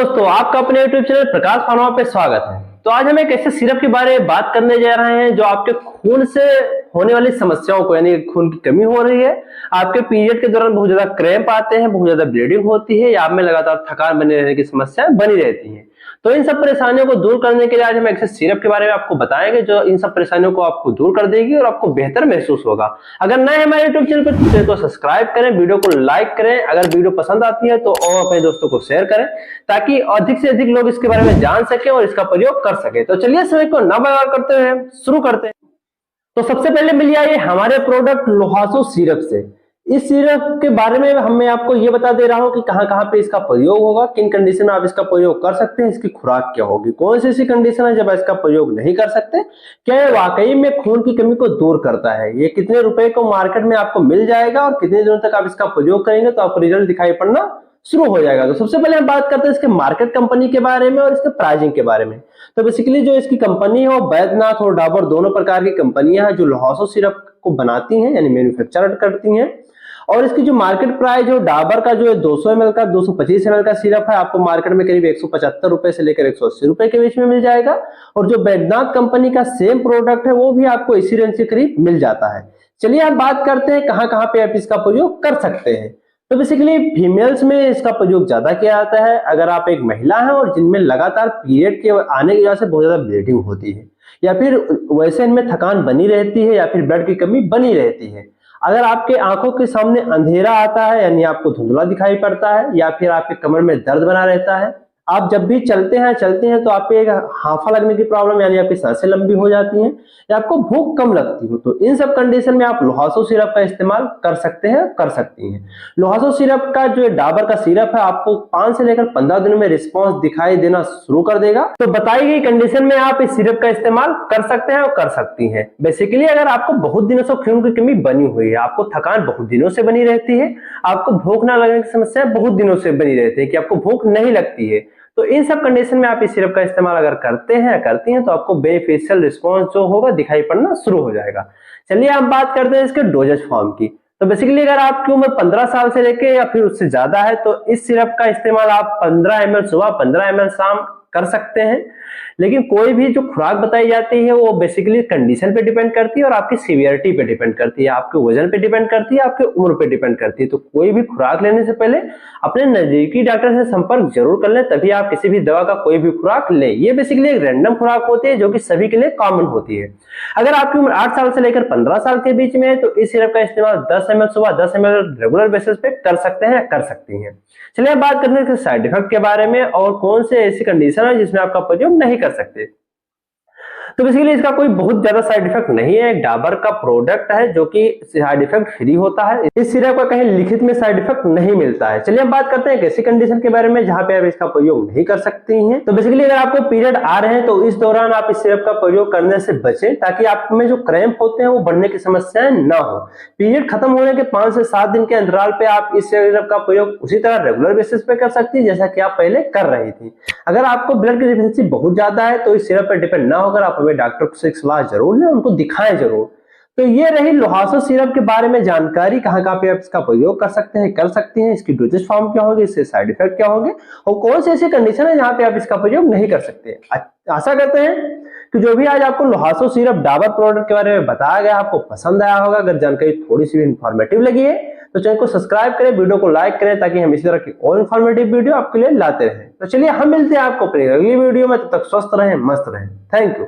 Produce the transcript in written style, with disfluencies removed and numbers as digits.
दोस्तों, आपका अपने यूट्यूब चैनल प्रकाश फार्मा पे स्वागत है। तो आज हम एक ऐसे सिरप के बारे में बात करने जा रहे हैं जो आपके खून से होने वाली समस्याओं को, यानी खून की कमी हो रही है, आपके पीरियड के दौरान बहुत ज्यादा क्रैम्प आते हैं, बहुत ज्यादा ब्लीडिंग होती है या आप में लगातार थकान बने रहने की समस्याएं बनी रहती हैं। तो इन सब परेशानियों को दूर करने के लिए आज हम एक ऐसे सिरप के बारे में आपको बताएंगे जो इन सब परेशानियों को आपको दूर कर देगी और आपको बेहतर महसूस होगा। अगर नए हमारे यूट्यूब चैनल पर चैनल को सब्सक्राइब करें, वीडियो को लाइक करें, अगर वीडियो पसंद आती है तो और अपने दोस्तों को शेयर करें ताकि अधिक से अधिक लोग इसके बारे में जान सके और इसका प्रयोग कर सके। तो चलिए समय को न बर्बाद करते हुए शुरू करते हैं। तो सबसे पहले मिलिए आइए हमारे प्रोडक्ट लोहासो सिरप से। इस सिरप के बारे में मैं आपको ये बता दे रहा हूँ कि कहाँ कहाँ पे इसका प्रयोग होगा, किन कंडीशन में आप इसका प्रयोग कर सकते हैं, इसकी खुराक क्या होगी, कौन सी ऐसी कंडीशन है जब आप इसका प्रयोग नहीं कर सकते, क्या ये वाकई में खून की कमी को दूर करता है, ये कितने रुपए को मार्केट में आपको मिल जाएगा और कितने दिनों तक आप इसका प्रयोग करेंगे तो आपको रिजल्ट दिखाई पड़ना शुरू हो जाएगा। तो सबसे पहले हम बात करते हैं इसके मार्केट कंपनी के बारे में और इसके प्राइसिंग के बारे में। तो बेसिकली जो इसकी कंपनी है वो बैद्यनाथ और डाबर दोनों प्रकार की कंपनियां हैं जो लोहासो सिरप को बनाती हैं, यानी मैन्युफैक्चर करती हैं। और इसकी जो मार्केट प्राइस है डाबर का जो है 200 ml का 225 ml का सिरप है आपको मार्केट में करीब 175 रुपए से लेकर 180 रुपए के बीच में मिल जाएगा। और जो बैद्यनाथ कंपनी का सेम प्रोडक्ट है वो भी आपको इसी रेंज के करीब मिल जाता है। चलिए आप बात करते हैं कहाँ कहाँ पे आप इसका प्रयोग कर सकते हैं। तो बेसिकली फीमेल्स में इसका प्रयोग ज्यादा किया जाता है। अगर आप एक महिला हैं और जिनमें लगातार पीरियड के आने की वजह से बहुत ज्यादा ब्लीडिंग होती है या फिर वैसे इनमें थकान बनी रहती है या फिर ब्लड की कमी बनी रहती है, अगर आपके आंखों के सामने अंधेरा आता है यानी आपको धुंधला दिखाई पड़ता है या फिर आपके कमर में दर्द बना रहता है, आप जब भी चलते हैं तो आपको एक हांफा लगने की प्रॉब्लम यानी आपकी सांसें लंबी हो जाती हैं या आपको भूख कम लगती हो, तो इन सब कंडीशन में आप लोहासो सिरप का इस्तेमाल कर सकते हैं, कर सकती हैं। लोहासो सिरप का जो डाबर का सिरप है आपको 5 से लेकर 15 दिनों में रिस्पॉन्स दिखाई देना शुरू कर देगा। तो बताई गई कंडीशन में आप इस सिरप का इस्तेमाल कर सकते हैं और कर सकती हैं। बेसिकली अगर आपको बहुत दिनों से खून की कमी बनी हुई है, आपको थकान बहुत दिनों से बनी रहती है, आपको भूख ना लगने की समस्या बहुत दिनों से बनी रहती है कि आपको भूख नहीं लगती है, तो इन सब कंडीशन में आप इस सिरप का इस्तेमाल अगर करते हैं या करती हैं तो आपको बेनिफिशियल रिस्पांस जो होगा दिखाई पड़ना शुरू हो जाएगा। चलिए हम बात करते हैं इसके डोजेज फॉर्म की। तो बेसिकली अगर आपकी उम्र 15 साल से लेके या फिर उससे ज्यादा है तो इस सिरप का इस्तेमाल आप 15 ml सुबह 15 ml शाम कर सकते हैं। लेकिन कोई भी जो खुराक बताई जाती है वो बेसिकली कंडीशन पे डिपेंड करती है और आपकी सीवियरिटी पे डिपेंड करती है, आपके वजन पे डिपेंड करती है, आपके उम्र पे डिपेंड करती है। तो कोई भी खुराक लेने से पहले अपने नजदीकी डॉक्टर से संपर्क जरूर कर लें, तभी आप किसी भी दवा का कोई भी खुराक लें। ये बेसिकली एक रैंडम खुराक होती है जो कि सभी के लिए कॉमन होती है। अगर आपकी उम्र 8 साल से लेकर 15 साल के बीच में है तो इस सिरप का इस्तेमाल 10 ml सुबह 10 ml रेगुलर बेसिस पे कर सकते हैं, कर सकती हैं। चलिए बात करते हैं साइड इफेक्ट के बारे में और कौन से ऐसी कंडीशन है जिसमें आपका प्रयोग नहीं कर सकते। तो बेसिकली इसका कोई बहुत ज्यादा साइड इफेक्ट नहीं है, एक डाबर का प्रोडक्ट है जो कि साइड इफेक्ट फ्री होता है। इस सिरप का कहीं लिखित में साइड इफेक्ट नहीं मिलता है। चलिए हम बात करते हैं ऐसी कंडीशन के बारे में जहां पे आप इसका प्रयोग नहीं कर सकती हैं। तो बेसिकली अगर आपको पीरियड आ रहे हैं तो इस दौरान आप इस सिरप का प्रयोग करने से बचें ताकि आप में जो क्रैम्प होते हैं वो बढ़ने की समस्याएं ना हो। पीरियड खत्म होने के 5 से 7 दिन के अंतराल पे आप इस सिरप का प्रयोग उसी तरह रेगुलर बेसिस पे कर सकती है जैसा कि आप पहले कर रही थी। अगर आपको ब्लड की डिफिशियंसी बहुत ज्यादा है तो इस सिरप पर डिपेंड ना होकर आप हमें डॉक्टर से सलाह जरूर लें, उनको दिखाएं जरूर। तो ये रही लोहासो सिरप के बारे में जानकारी, कहां कहां पे आप इसका प्रयोग कर सकते हैं, कर सकती हैं, इसकी डोजेज फॉर्म क्या होगी, इससे साइड इफेक्ट क्या होंगे और कौन सी ऐसी कंडीशन है जहां पे आप इसका प्रयोग नहीं कर सकते। आशा करते हैं कि जो भी आज आपको लोहासो सिरप डाबर प्रोडक्ट के बारे में बताया गया आपको पसंद आया होगा। अगर जानकारी थोड़ी सी भी इंफॉर्मेटिव लगी है तो चैनल को सब्सक्राइब करें, वीडियो को लाइक करें ताकि हम इसी तरह की और इंफॉर्मेटिव वीडियो आपके लिए लाते रहें। तो चलिए हम मिलते हैं आपको अपनी अगली वीडियो में, तब तक स्वस्थ रहें, मस्त रहें। Thank you.